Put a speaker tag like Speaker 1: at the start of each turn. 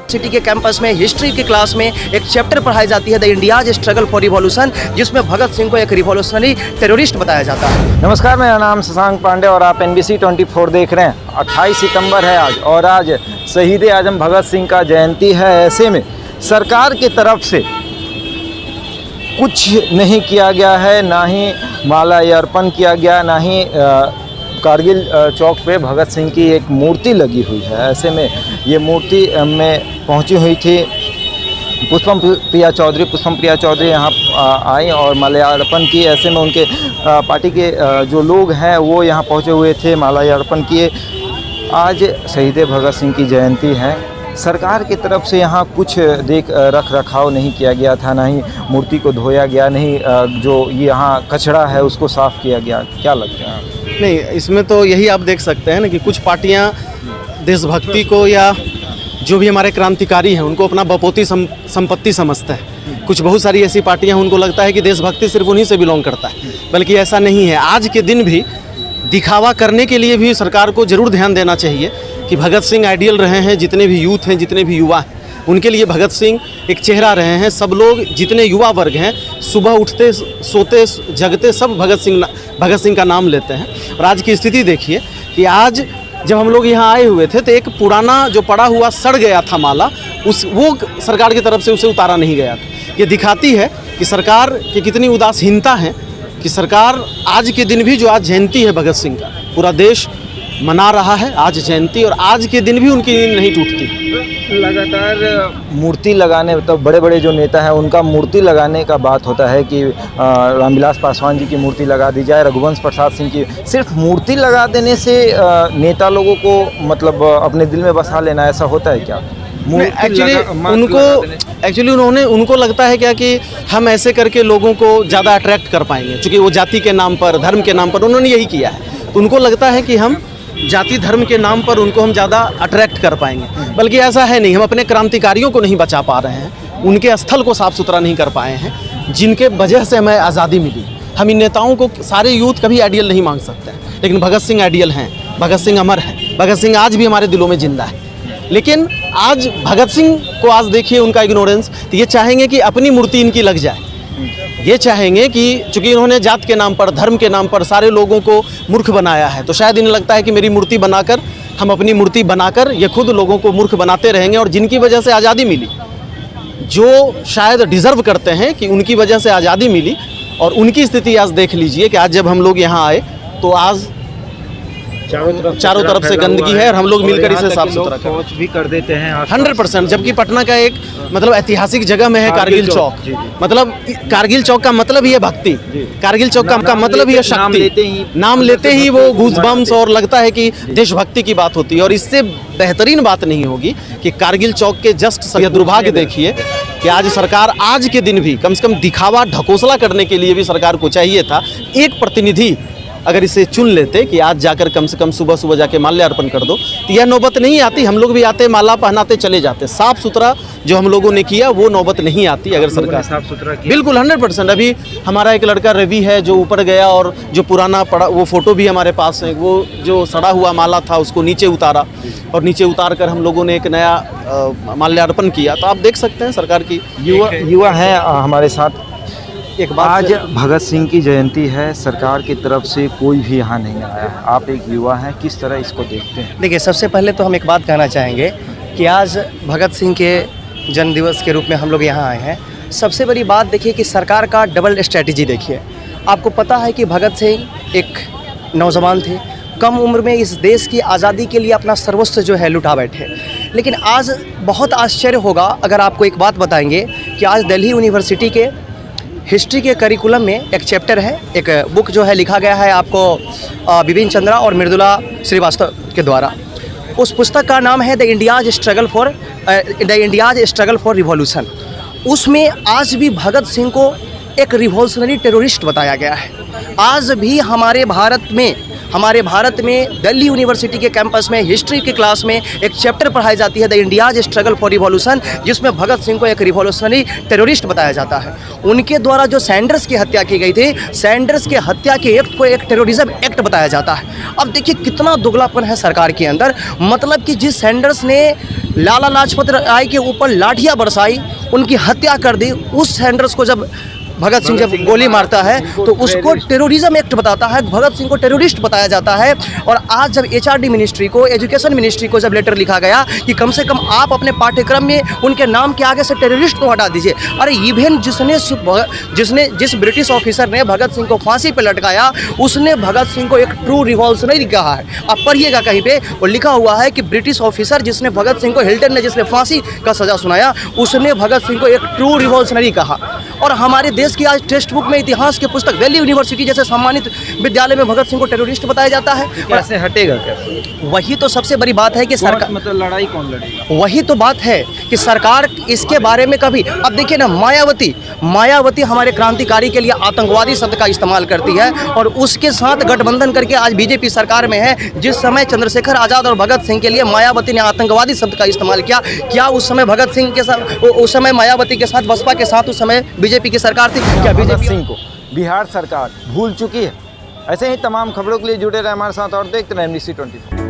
Speaker 1: City के campus में history की क्लास में एक चैप्टर पढ़ाई जाती है the India's struggle for revolution, जिसमें भगत सिंह को एक रिवॉल्यूशनरी टेररिस्ट बताया जाता है।
Speaker 2: नमस्कार, मेरा नाम शशांक पांडे और आप NBC 24 देख रहे हैं। 28 सितंबर है आज और आज शहीद आजम भगत सिंह का जयंती है। ऐसे में सरकार की तरफ से कुछ नहीं किया गया है, ना ही माला अर्पण किया गया, ना ही कारगिल चौक पे भगत सिंह की एक मूर्ति लगी हुई है। ऐसे में ये मूर्ति में पहुंची हुई थी पुष्पम प्रिया चौधरी यहाँ आई और माल्यार्पण की। ऐसे में उनके पार्टी के जो लोग हैं वो यहाँ पहुँचे हुए थे, माल्यार्पण किए। आज शहीद भगत सिंह की जयंती है। सरकार की तरफ से यहाँ कुछ रख रखाव नहीं किया गया था, ना ही मूर्ति को धोया गया, नहीं जो यहाँ कचरा है उसको साफ़ किया गया। क्या लगता है?
Speaker 3: नहीं, इसमें तो यही आप देख सकते हैं ना कि कुछ पार्टियां देशभक्ति को या जो भी हमारे क्रांतिकारी हैं उनको अपना बपोती संपत्ति समझते हैं। कुछ बहुत सारी ऐसी पार्टियां उनको लगता है कि देशभक्ति सिर्फ उन्हीं से बिलोंग करता है, बल्कि ऐसा नहीं है। आज के दिन भी दिखावा करने के लिए भी सरकार को ज़रूर ध्यान देना चाहिए कि भगत सिंह आइडियल रहे हैं। जितने भी यूथ हैं, जितने भी युवा हैं, उनके लिए भगत सिंह एक चेहरा रहे हैं। सब लोग जितने युवा वर्ग हैं, सुबह उठते सोते जगते सब भगत सिंह का नाम लेते हैं। और आज की स्थिति देखिए कि आज जब हम लोग यहाँ आए हुए थे तो एक पुराना जो पड़ा हुआ सड़ गया था माला, वो सरकार की तरफ से उसे उतारा नहीं गया था। ये दिखाती है कि सरकार की कितनी उदासीनता है कि सरकार आज के दिन भी, जो आज जयंती है भगत सिंह का, पूरा देश मना रहा है आज जयंती, और आज के दिन भी उनकी नींद नहीं टूटती।
Speaker 2: लगातार मूर्ति लगाने, तो बड़े बड़े जो नेता हैं उनका मूर्ति लगाने का बात होता है कि रामविलास पासवान जी की मूर्ति लगा दी जाए, रघुवंश प्रसाद सिंह की। सिर्फ मूर्ति लगा देने से नेता लोगों को मतलब अपने दिल में बसा लेना, ऐसा होता है क्या?
Speaker 3: एक्चुअली उनको लगता है क्या कि हम ऐसे करके लोगों को ज़्यादा अट्रैक्ट कर पाएंगे, क्योंकि वो जाति के नाम पर, धर्म के नाम पर उन्होंने यही किया है। तो उनको लगता है कि हम जाति धर्म के नाम पर उनको हम ज़्यादा अट्रैक्ट कर पाएंगे, बल्कि ऐसा है नहीं। हम अपने क्रांतिकारियों को नहीं बचा पा रहे हैं, उनके स्थल को साफ सुथरा नहीं कर पाए हैं, जिनके वजह से हमें आज़ादी मिली। हम इन नेताओं को, सारे यूथ कभी आइडियल नहीं मांग सकते हैं, लेकिन भगत सिंह आइडियल हैं। भगत सिंह अमर है, भगत सिंह आज भी हमारे दिलों में जिंदा है। लेकिन आज भगत सिंह को आज देखिए उनका इग्नोरेंस। तो ये चाहेंगे कि अपनी मूर्ति इनकी लग जाए, ये चाहेंगे कि चूंकि इन्होंने जात के नाम पर, धर्म के नाम पर सारे लोगों को मूर्ख बनाया है, तो शायद इन्हें लगता है कि मेरी मूर्ति बनाकर, हम अपनी मूर्ति बनाकर ये खुद लोगों को मूर्ख बनाते रहेंगे। और जिनकी वजह से आज़ादी मिली, जो शायद डिज़र्व करते हैं कि उनकी वजह से आज़ादी मिली, और उनकी स्थिति आज देख लीजिए कि आज जब हम लोग यहाँ आए तो आज चारों तरफ से गंदगी है और हम लोग मिलकर इसे साफ सुथरा
Speaker 2: भी कर देते हैं
Speaker 3: 100%। जबकि पटना का एक मतलब ऐतिहासिक जगह में है कारगिल चौक। मतलब कारगिल चौक का मतलब ही है भक्ति, कारगिल चौक का मतलब ही है शक्ति। नाम लेते ही वो गूज़बम्स और लगता है कि देशभक्ति की बात होती है। और इससे बेहतरीन बात नहीं होगी कि कारगिल चौक के जस्ट यह दुर्भाग्य देखिए कि आज सरकार आज के दिन भी कम से कम दिखावा, ढकोसला करने के लिए भी सरकार को चाहिए था एक प्रतिनिधि अगर इसे चुन लेते कि आज जाकर कम से कम सुबह सुबह जाके माल्यार्पण कर दो, तो यह नौबत नहीं आती। हम लोग भी आते, माला पहनाते चले जाते। साफ़ सुथरा जो हम लोगों ने किया वो नौबत नहीं आती अगर सरकार
Speaker 2: साफ सुथरा किया।
Speaker 3: बिल्कुल 100%। अभी हमारा एक लड़का रवि है जो ऊपर गया और जो पुराना पड़ा वो फ़ोटो भी हमारे पास है। वो जो सड़ा हुआ माला था उसको नीचे उतारा और नीचे उतार कर हम लोगों ने एक नया माल्यार्पण किया। तो आप देख सकते हैं सरकार की
Speaker 2: युवा हैं हमारे साथ। एक बात, आज भगत सिंह की जयंती है, सरकार की तरफ से कोई भी यहाँ नहीं आया है। आप एक युवा हैं, किस तरह इसको देखते हैं?
Speaker 1: देखिए, सबसे पहले तो हम एक बात कहना चाहेंगे कि आज भगत सिंह के जन्मदिवस के रूप में हम लोग यहाँ आए हैं। सबसे बड़ी बात देखिए कि सरकार का डबल स्ट्रैटेजी देखिए। आपको पता है कि भगत सिंह एक नौजवान थे, कम उम्र में इस देश की आज़ादी के लिए अपना सर्वस्व जो है लुटा बैठे। लेकिन आज बहुत आश्चर्य होगा अगर आपको एक बात बताएंगे कि आज दिल्ली यूनिवर्सिटी के हिस्ट्री के करिकुलम में एक चैप्टर है, एक बुक जो है लिखा गया है आपको बिपिन चंद्रा और मृदुला श्रीवास्तव के द्वारा। उस पुस्तक का नाम है the India's struggle for revolution. उसमें आज भी भगत सिंह को एक रिवॉल्यूशनरी टेररिस्ट बताया गया है। आज भी हमारे भारत में दिल्ली यूनिवर्सिटी के कैंपस में हिस्ट्री की क्लास में एक चैप्टर पढ़ाई जाती है the India's struggle for revolution, जिसमें भगत सिंह को एक रिवॉल्यूशनरी टेररिस्ट बताया जाता है। उनके द्वारा जो सैंडर्स की हत्या की गई थी, सैंडर्स के हत्या के एक्ट को एक टेररिज्म एक्ट बताया जाता है। अब देखिए कितना दुगलापन है सरकार के अंदर। मतलब कि जिस सैंडर्स ने लाला लाजपत राय के ऊपर लाठियाँ बरसाई, उनकी हत्या कर दी। उस सैंडर्स को जब भगत सिंह जब गोली मारता है तो उसको टेररिज्म एक्ट बताता है, भगत सिंह को टेररिस्ट बताया जाता है। और आज जब एचआरडी मिनिस्ट्री को, एजुकेशन मिनिस्ट्री को जब लेटर लिखा गया कि कम से कम आप अपने पाठ्यक्रम में उनके नाम के आगे से टेररिस्ट को हटा दीजिए। अरे इवन जिस ब्रिटिश ऑफिसर ने भगत सिंह को फांसी पर लटकाया, उसने भगत सिंह को एक ट्रू रिवॉल्यूशनरी कहा है। आप पढ़िएगा कहीं पे, और लिखा हुआ है कि ब्रिटिश ऑफिसर जिसने भगत सिंह को, हिल्टन ने जिसने फांसी का सजा सुनाया, उसने भगत सिंह को एक ट्रू रिवॉल्यूशनरी कहा। और हमारे देश की आज टेक्स्ट बुक में इतिहास के पुस्तक, दिल्ली यूनिवर्सिटी जैसे सम्मानित विद्यालय में भगत सिंह को टेररिस्ट बताया जाता है।
Speaker 2: कैसे हटेगा कैसे?
Speaker 1: वही तो सबसे बड़ी बात है कि सरकार,
Speaker 2: मतलब लड़ाई कौन लड़ेगा?
Speaker 1: वही तो बात है कि सरकार इसके बारे में कभी, अब देखिए ना, मायावती हमारे क्रांतिकारी के लिए आतंकवादी शब्द का इस्तेमाल करती है और उसके साथ गठबंधन करके आज बीजेपी सरकार में है। जिस समय चंद्रशेखर आज़ाद और भगत सिंह के लिए मायावती ने आतंकवादी शब्द का इस्तेमाल किया, क्या उस समय भगत सिंह के साथ, उस समय मायावती के साथ, बसपा के साथ उस समय बीजेपी की सरकार थी? क्या
Speaker 2: भगत
Speaker 1: बीजेपी
Speaker 2: सिंह को बिहार सरकार भूल चुकी है? ऐसे ही तमाम खबरों के लिए जुड़े रहे हमारे साथ और देखते रहें NBC 24।